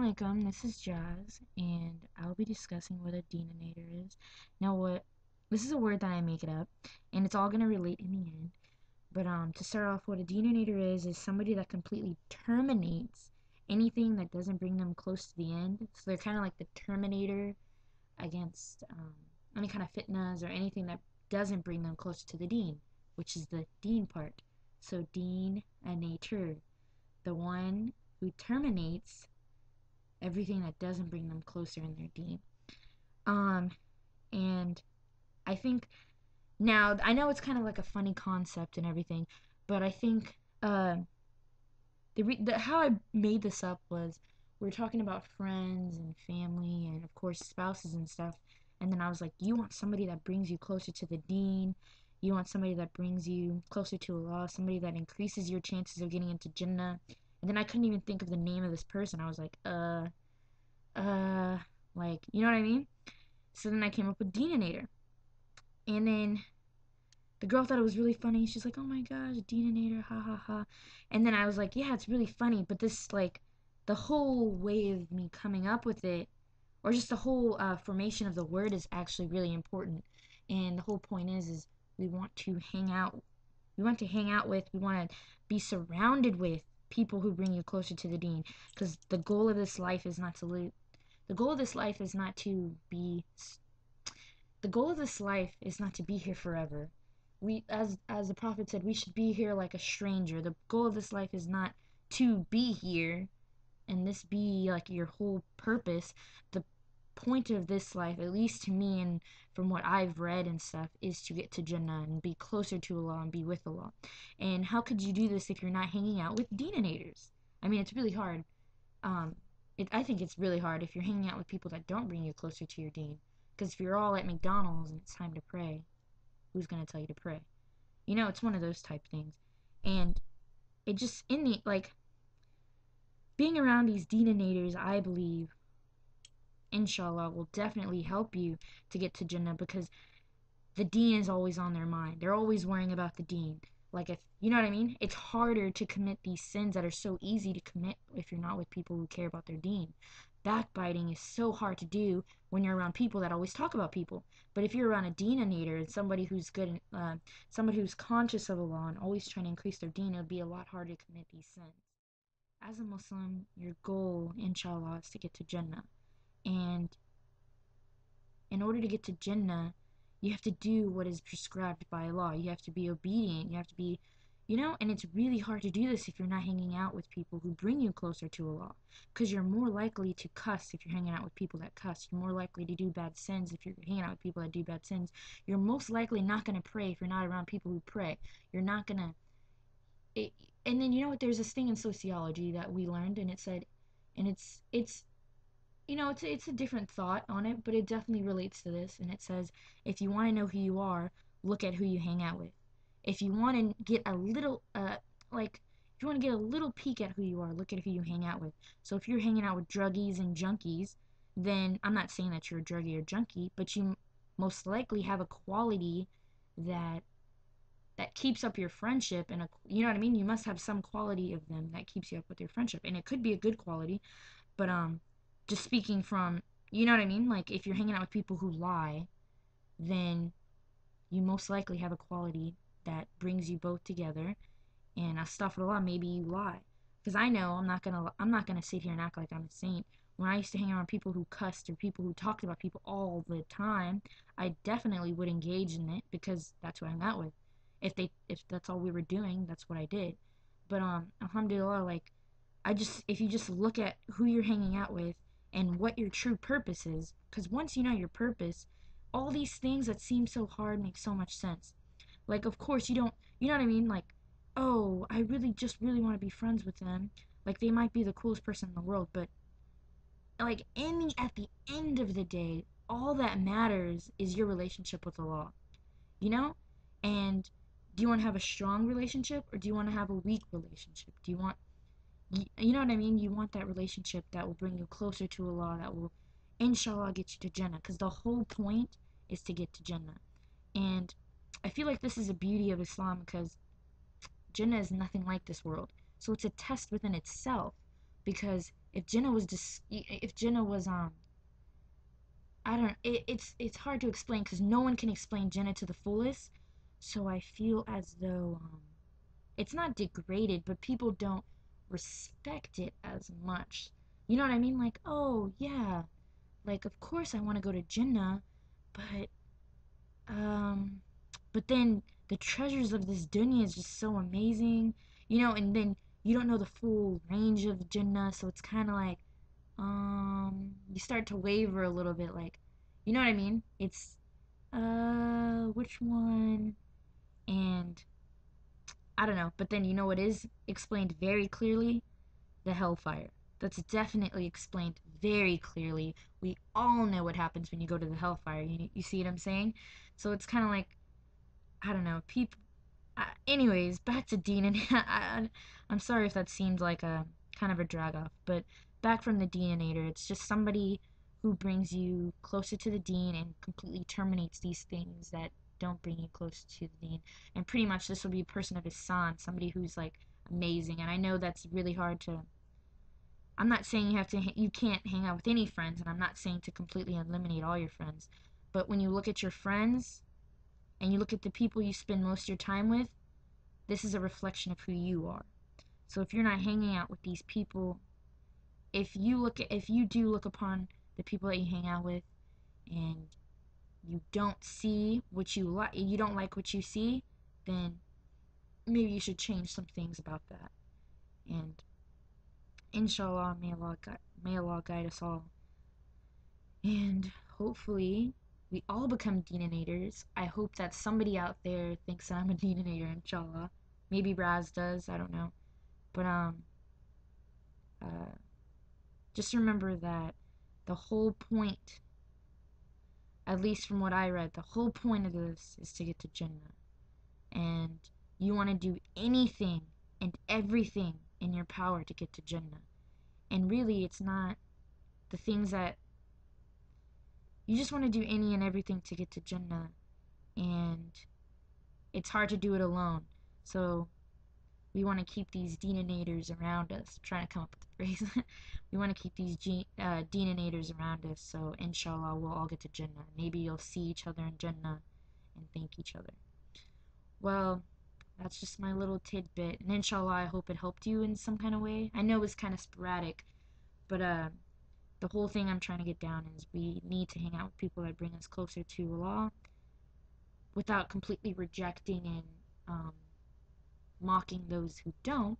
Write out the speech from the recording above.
alaikum, this is Jazz, and I'll be discussing what a Deenonator is. Now, this is a word that I make it up, and it's all gonna relate in the end. But to start off, what a Deenonator is somebody that completely terminates anything that doesn't bring them close to the end. So they're kind of like the Terminator against any kind of fitnas or anything that doesn't bring them closer to the Deen, which is the Deen part. So Deenator, the one who terminates everything that doesn't bring them closer in their Deen. Um, and I think now I know it's kind of like a funny concept and everything, but I think how I made this up was we were talking about friends and family and of course spouses and stuff, and then I was like, you want somebody that brings you closer to the Deen. You want somebody that brings you closer to Allah, somebody that increases your chances of getting into Jannah. And then I couldn't even think of the name of this person. I was like, uh, like, you know what I mean? So then I came up with Deenonator. And then the girl thought it was really funny. She's like, oh my gosh, Deenonator, ha ha ha. And then I was like, yeah, it's really funny, but this, like, the whole way of me coming up with it, or just the whole formation of the word is actually really important. And the whole point is we want to hang out. We want to hang out with, we want to be surrounded with people who bring you closer to the Deen. Because the goal of this life is not to live. The goal of this life is not to be the goal of this life is not to be here forever. We as the prophet said, we should be here like a stranger. The goal of this life is not to be here and this be like your whole purpose. The point of this life, at least to me and from what I've read and stuff, is to get to Jannah and be closer to Allah and be with Allah. And how could you do this if you're not hanging out with Deenanators? I mean, it's really hard. Um, I think it's really hard if you're hanging out with people that don't bring you closer to your Deen. Because if you're all at McDonald's and it's time to pray, who's gonna tell you to pray? You know, it's one of those type things. And it just in the like being around these Deenanators, I believe, inshallah, will definitely help you to get to Jannah because the Deen is always on their mind. They're always worrying about the Deen. Like, if you know what I mean, it's harder to commit these sins that are so easy to commit if you're not with people who care about their Deen. Backbiting is so hard to do when you're around people that always talk about people. But if you're around a Deenanator and somebody who's good, somebody who's conscious of Allah and always trying to increase their Deen, it'll be a lot harder to commit these sins. As a Muslim, your goal, inshallah, is to get to Jannah. And in order to get to Jannah, you have to do what is prescribed by Allah. You have to be obedient. You have to be, and it's really hard to do this if you're not hanging out with people who bring you closer to Allah. Because you're more likely to cuss if you're hanging out with people that cuss. You're more likely to do bad sins if you're hanging out with people that do bad sins. You're most likely not going to pray if you're not around people who pray. You're not going to. And then, you know what? There's this thing in sociology that we learned, and it said, and it's it's a different thought on it, but it definitely relates to this. And it says, if you want to know who you are, look at who you hang out with. If you want to get a little, if you want to get a little peek at who you are, look at who you hang out with. So if you're hanging out with druggies and junkies, then I'm not saying that you're a druggie or junkie, but you most likely have a quality that keeps up your friendship, and you know what I mean. You must have some quality of them that keeps you up with your friendship, and it could be a good quality, but just speaking from, you know what I mean? Like, if you're hanging out with people who lie, then you most likely have a quality that brings you both together. And astaghfirullah, maybe you lie. Because I know I'm not gonna sit here and act like I'm a saint. When I used to hang around people who cussed or people who talked about people all the time, I definitely would engage in it because that's who I hung out with. If that's all we were doing, that's what I did. But alhamdulillah, like, if you just look at who you're hanging out with and what your true purpose is, because once you know your purpose, all these things that seem so hard make so much sense. Like, of course, you don't, you know what I mean? Like, oh, I really want to be friends with them. Like, they might be the coolest person in the world, but like, at the end of the day, all that matters is your relationship with Allah, you know? And do you want to have a strong relationship or do you want to have a weak relationship? Do you want you know what I mean? You want that relationship that will bring you closer to Allah, that will, inshallah, get you to Jannah. Because the whole point is to get to Jannah. And I feel like this is a beauty of Islam because Jannah is nothing like this world. So it's a test within itself. Because If Jinnah was if Jinnah was I don't it's hard to explain because no one can explain Jinnah to the fullest. So I feel as though it's not degraded, but people don't respect it as much. You know what I mean? Like, oh yeah, like of course I want to go to Jinnah, but um, but then the treasures of this dunya is just so amazing, you know. And then you don't know the full range of Jinnah, so it's kind of like you start to waver a little bit, like, you know what I mean? It's which one? And I don't know, but then you know what is explained very clearly? The hellfire. That's definitely explained very clearly. We all know what happens when you go to the hellfire. You see what I'm saying? So it's kind of like, I don't know, people. Anyways, back to Dean, and I'm sorry if that seemed like a kind of a drag off, but back from the Deenonator, it's just somebody who brings you closer to the Dean and completely terminates these things that don't bring you close to the Dean. And pretty much this will be a person of his son, somebody who's like amazing. And I know that's really hard to. I'm not saying you can't hang out with any friends, and I'm not saying to completely eliminate all your friends. But when you look at your friends and you look at the people you spend most of your time with, this is a reflection of who you are. So if you're not hanging out with these people, if you do look upon the people that you hang out with and you don't see what you like, you don't like what you see, then maybe you should change some things about that. And inshallah, may Allah guide us all. And hopefully we all become Deenonator's. I hope that somebody out there thinks that I'm a Deenonator, inshallah. Maybe Raz does, I don't know. But uh just remember that the whole point, at least from what I read, the whole point of this is to get to Jannah. And you want to do anything and everything in your power to get to Jannah. And really, it's not the things that you just want to do any and everything to get to Jannah. And it's hard to do it alone. So we want to keep these Deenonators around us. I'm trying to come up with the phrase. We want to keep these Deenonators around us, so inshallah we'll all get to Jannah. Maybe you'll see each other in Jannah and thank each other. Well, that's just my little tidbit, and inshallah I hope it helped you in some kind of way. I know it's kind of sporadic, but the whole thing I'm trying to get down is we need to hang out with people that bring us closer to Allah without completely rejecting and mocking those who don't,